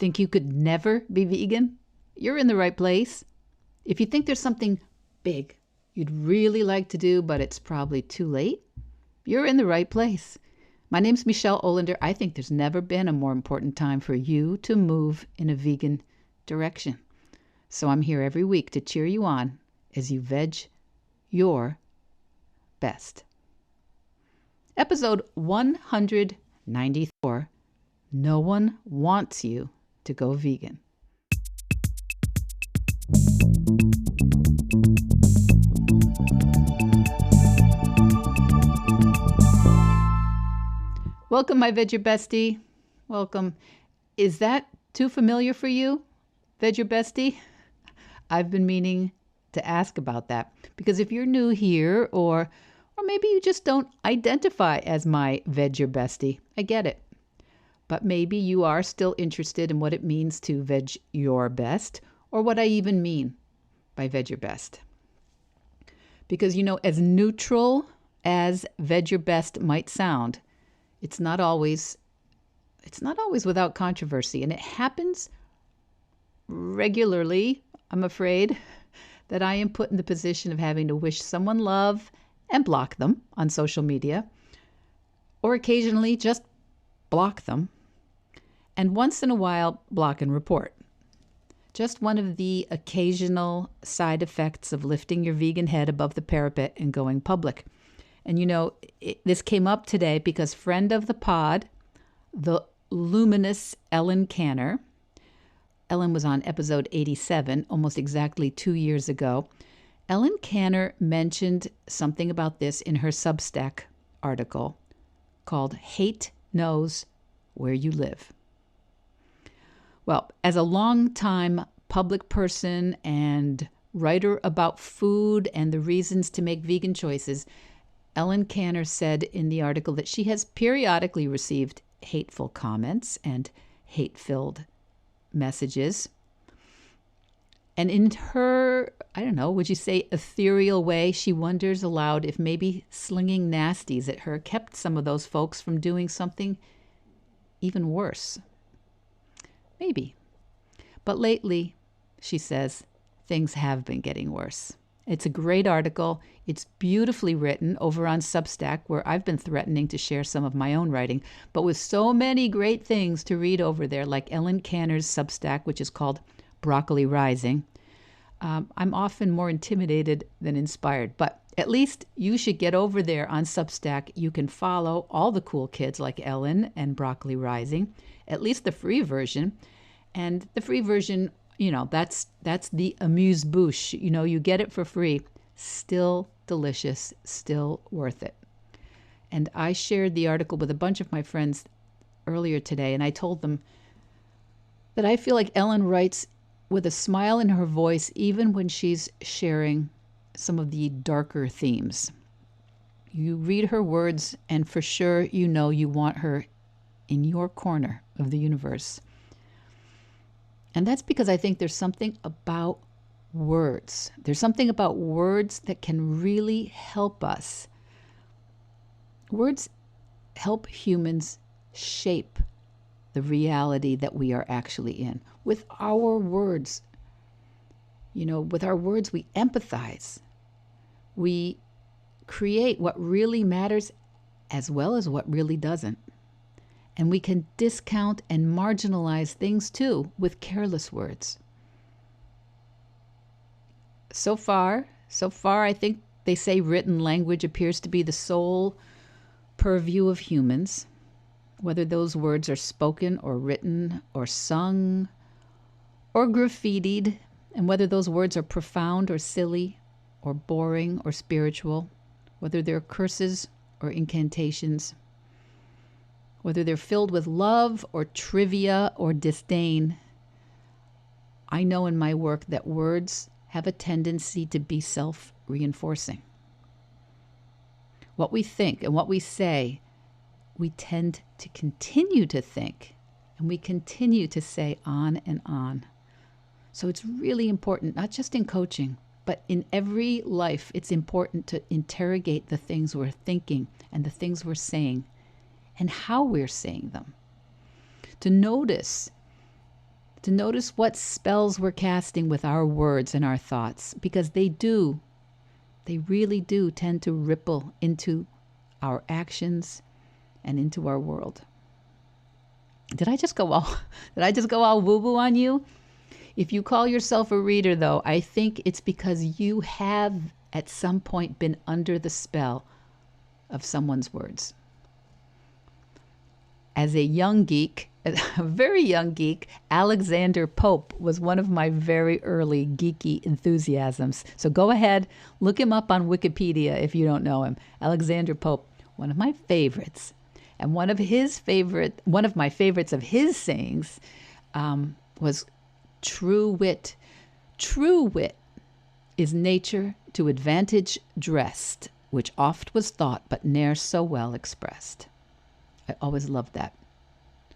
Think you could never be vegan? You're in the right place. If you think there's something big you'd really like to do, but it's probably too late, you're in the right place. My name's Michelle Olander. I think there's never been a more important time for you to move in a vegan direction. So I'm here every week to cheer you on as you veg your best. Episode 194, No One Wants You to Go Vegan. Welcome, my Veg Your Bestie. Welcome. Is that too familiar for you, Veg Your Bestie? I've been meaning to ask about that because if you're new here or maybe you just don't identify as my Veg Your Bestie, I get it. But maybe you are still interested in what it means to veg your best or what I even mean by veg your best. Because, as neutral as veg your best might sound, it's not always without controversy, and it happens regularly, I'm afraid, that I am put in the position of having to wish someone love and block them on social media, or occasionally just block them, and once in a while block and report. Just one of the occasional side effects of lifting your vegan head above the parapet and going public. And this came up today because friend of the pod, the luminous Ellen Canner, Ellen was on episode 87, almost exactly 2 years ago. Ellen Canner mentioned something about this in her Substack article called Hate Knows Where You Live. Well, as a longtime public person and writer about food and the reasons to make vegan choices, Ellen Canner said in the article that she has periodically received hateful comments and hate-filled messages. And in her, would you say ethereal way, she wonders aloud if maybe slinging nasties at her kept some of those folks from doing something even worse. Maybe. But lately, she says, things have been getting worse. It's a great article. It's beautifully written over on Substack, where I've been threatening to share some of my own writing, but with so many great things to read over there, like Ellen Canner's Substack, which is called Broccoli Rising. I'm often more intimidated than inspired, but at least you should get over there on Substack. You can follow all the cool kids like Ellen and Broccoli Rising, at least the free version. And the free version, that's the amuse-bouche. You get it for free. Still delicious, still worth it. And I shared the article with a bunch of my friends earlier today, and I told them that I feel like Ellen writes with a smile in her voice, even when she's sharing some of the darker themes. You read her words, and for sure, you want her in your corner of the universe. And that's because I think there's something about words. There's something about words that can really help us. Words help humans shape the reality that we are actually in. With our words, we empathize. We create what really matters as well as what really doesn't. And we can discount and marginalize things too with careless words. So far, I think they say written language appears to be the sole purview of humans, whether those words are spoken or written or sung or graffitied, and whether those words are profound or silly or boring or spiritual, whether they're curses or incantations, whether they're filled with love or trivia or disdain. I know in my work that words have a tendency to be self-reinforcing. What we think and what we say, we tend to continue to think, and we continue to say on and on. So it's really important, not just in coaching, but in every life, it's important to interrogate the things we're thinking and the things we're saying and how we're saying them. To notice to notice what spells we're casting with our words and our thoughts, because they really do tend to ripple into our actions and into our world. Did I just go all woo-woo on you? If you call yourself a reader, though, I think it's because you have at some point been under the spell of someone's words. As a young geek, a very young geek, Alexander Pope was one of my very early geeky enthusiasms. So go ahead, look him up on Wikipedia if you don't know him. Alexander Pope, one of my favorites. And one of my favorites of his sayings was true wit. True wit is nature to advantage dressed, which oft was thought, but ne'er so well expressed. I always loved that.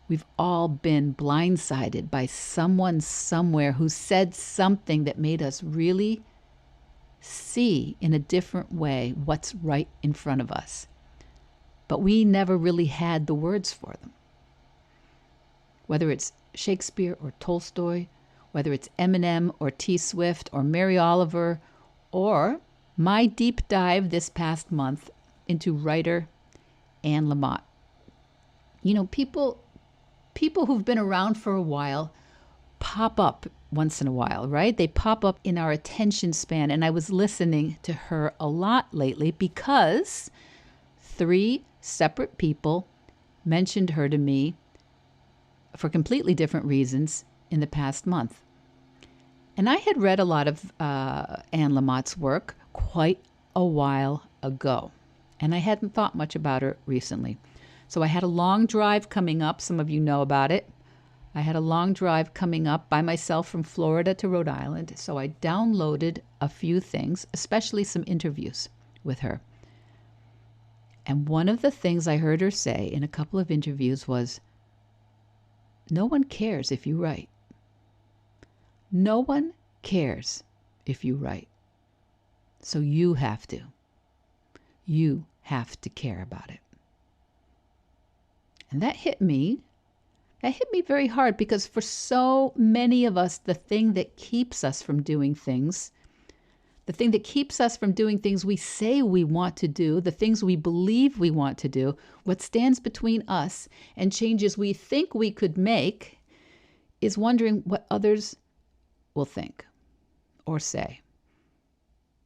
We've all been blindsided by someone somewhere who said something that made us really see in a different way what's right in front of us. But we never really had the words for them. Whether it's Shakespeare or Tolstoy, whether it's Eminem or T. Swift or Mary Oliver, or my deep dive this past month into writer Anne Lamott. You know, people who've been around for a while pop up once in a while, right? They pop up in our attention span. And I was listening to her a lot lately because 3 separate people mentioned her to me for completely different reasons in the past month. And I had read a lot of Anne Lamott's work quite a while ago, and I hadn't thought much about her recently. So I had a long drive coming up. Some of you know about it. I had a long drive coming up by myself from Florida to Rhode Island. So I downloaded a few things, especially some interviews with her. And one of the things I heard her say in a couple of interviews was, no one cares if you write. No one cares if you write. So you have to. You have to care about it. And that hit me. That hit me very hard because for so many of us, the thing that keeps us from doing things, the thing that keeps us from doing things we say we want to do, the things we believe we want to do, what stands between us and changes we think we could make is wondering what others will think or say,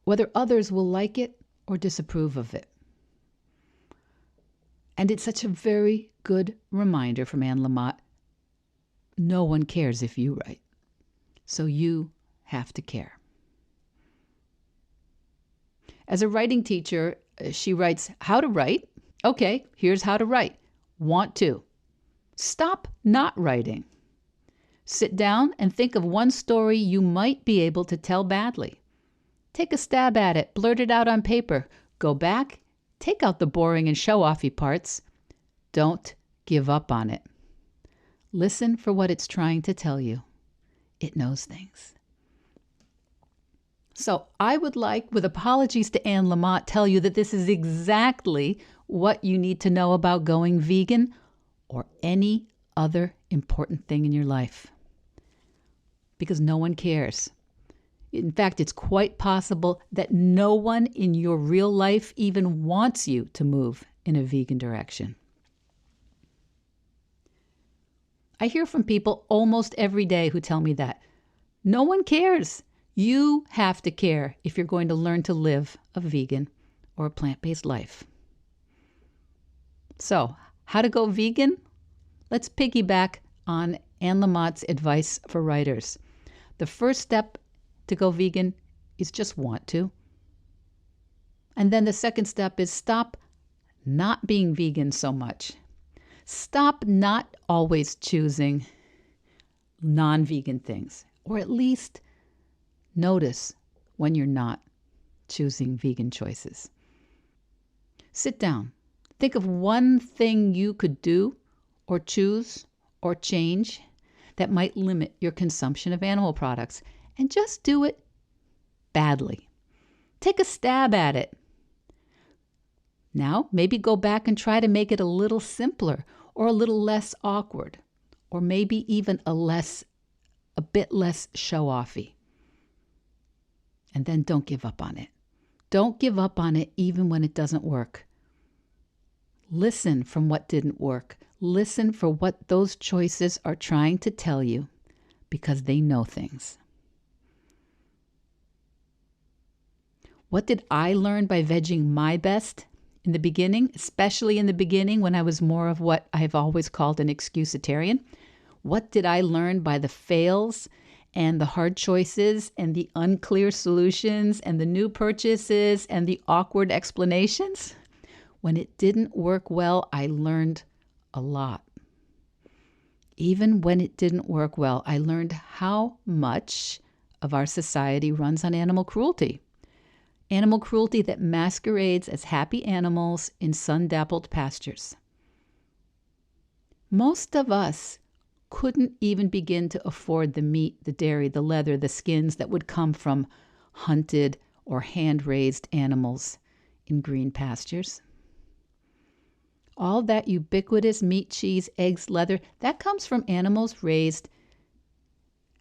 whether others will like it or disapprove of it. And it's such a very good reminder from Anne Lamott. No one cares if you write. So you have to care. As a writing teacher, she writes how to write. Okay, here's how to write. Want to. Stop not writing. Sit down and think of one story you might be able to tell badly. Take a stab at it. Blurt it out on paper. Go back. Take out the boring and show-offy parts. Don't give up on it. Listen for what it's trying to tell you. It knows things. So I would like, with apologies to Anne Lamott, tell you that this is exactly what you need to know about going vegan or any other important thing in your life. Because no one cares. In fact, it's quite possible that no one in your real life even wants you to move in a vegan direction. I hear from people almost every day who tell me that. No one cares. You have to care if you're going to learn to live a vegan or a plant-based life. So, how to go vegan? Let's piggyback on Anne Lamott's advice for writers. The first step to go vegan is just want to. And then the second step is stop not being vegan so much. Stop not always choosing non-vegan things, or at least notice when you're not choosing vegan choices. Sit down. Think of one thing you could do or choose or change that might limit your consumption of animal products, and just do it badly. Take a stab at it. Now, maybe go back and try to make it a little simpler or a little less awkward, or maybe even a less a bit less show-offy. And then don't give up on it. Don't give up on it even when it doesn't work. Listen from what didn't work. Listen for what those choices are trying to tell you, because they know things. What did I learn by vegging my best in the beginning, especially in the beginning when I was more of what I've always called an excusitarian? What did I learn by the fails and the hard choices and the unclear solutions and the new purchases and the awkward explanations? When it didn't work well, I learned a lot. Even when it didn't work well, I learned how much of our society runs on animal cruelty. Animal cruelty that masquerades as happy animals in sun-dappled pastures. Most of us couldn't even begin to afford the meat, the dairy, the leather, the skins that would come from hunted or hand-raised animals in green pastures. All that ubiquitous meat, cheese, eggs, leather, that comes from animals raised,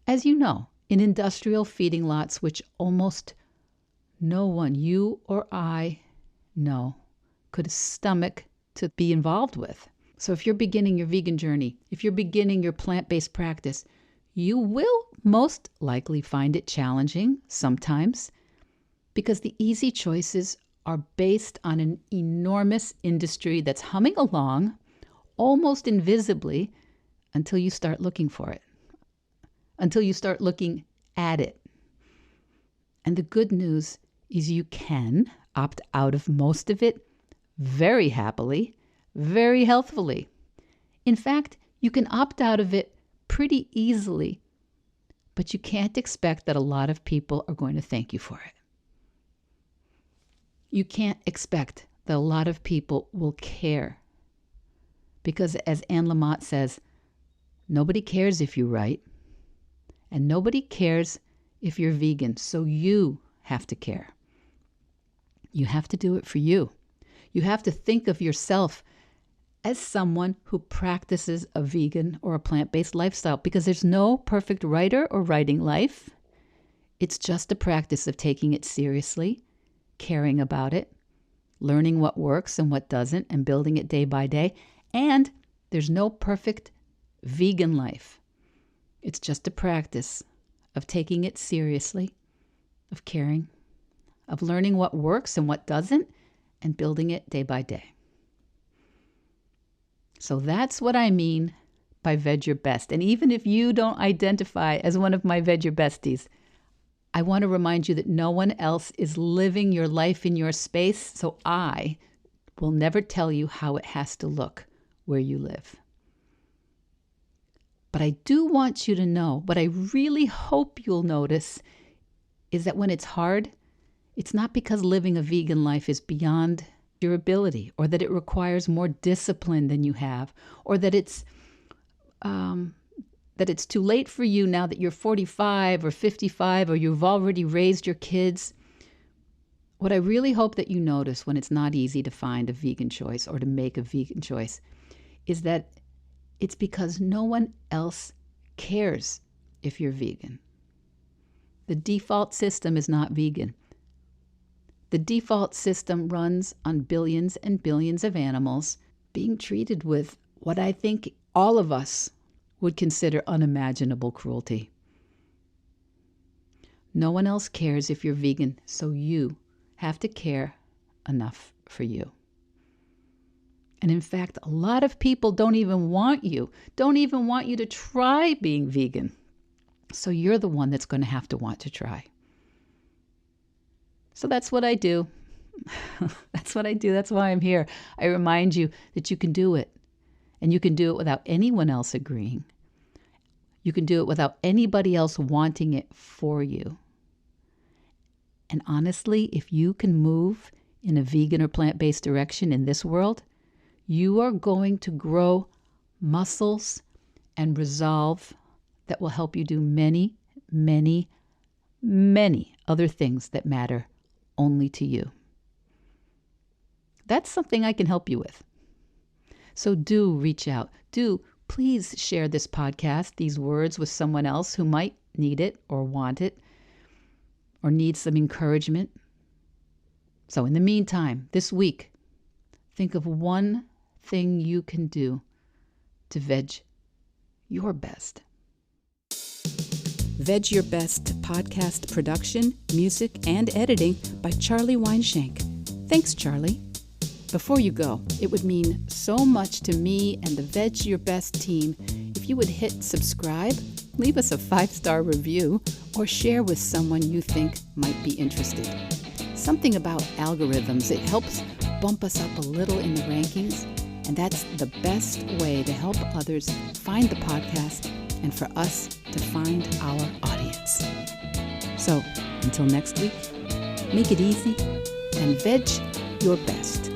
as you know, in industrial feeding lots, which almost no one, you or I, know, could stomach to be involved with. So if you're beginning your vegan journey, if you're beginning your plant-based practice, you will most likely find it challenging sometimes, because the easy choices are based on an enormous industry that's humming along almost invisibly until you start looking for it, until you start looking at it. And the good news is you can opt out of most of it very happily, very healthfully. In fact, you can opt out of it pretty easily, but you can't expect that a lot of people are going to thank you for it. You can't expect that a lot of people will care. Because as Anne Lamott says, nobody cares if you're right, and nobody cares if you're vegan, so you have to care. You have to do it for you. You have to think of yourself as someone who practices a vegan or a plant-based lifestyle, because there's no perfect writer or writing life. It's just a practice of taking it seriously, caring about it, learning what works and what doesn't, and building it day by day. And there's no perfect vegan life. It's just a practice of taking it seriously, of caring, of learning what works and what doesn't, and building it day by day. So that's what I mean by Veg Your Best. And even if you don't identify as one of my Veg Your Besties, I want to remind you that no one else is living your life in your space, so I will never tell you how it has to look where you live. But I do want you to know, what I really hope you'll notice, is that when it's hard, it's not because living a vegan life is beyond your ability, or that it requires more discipline than you have, or that it's too late for you now that you're 45 or 55, or you've already raised your kids. What I really hope that you notice when it's not easy to find a vegan choice or to make a vegan choice is that it's because no one else cares if you're vegan. The default system is not vegan. The default system runs on billions and billions of animals being treated with what I think all of us would consider unimaginable cruelty. No one else cares if you're vegan, so you have to care enough for you. And in fact, a lot of people don't even want you to try being vegan. So you're the one that's going to have to want to try. So that's what I do. That's what I do. That's why I'm here. I remind you that you can do it. And you can do it without anyone else agreeing. You can do it without anybody else wanting it for you. And honestly, if you can move in a vegan or plant-based direction in this world, you are going to grow muscles and resolve that will help you do many, many, many other things that matter only to you. That's something I can help you with. So do reach out. Do please share this podcast, these words, with someone else who might need it or want it or need some encouragement. So in the meantime, this week, think of one thing you can do to veg your best. Veg Your Best podcast production, music, and editing by Charlie Weinshank. Thanks, Charlie. Before you go, it would mean so much to me and the Veg Your Best team if you would hit subscribe, leave us a 5-star review, or share with someone you think might be interested. Something about algorithms, it helps bump us up a little in the rankings, and that's the best way to help others find the podcast and for us to find our audience. So, until next week, make it easy and veg your best.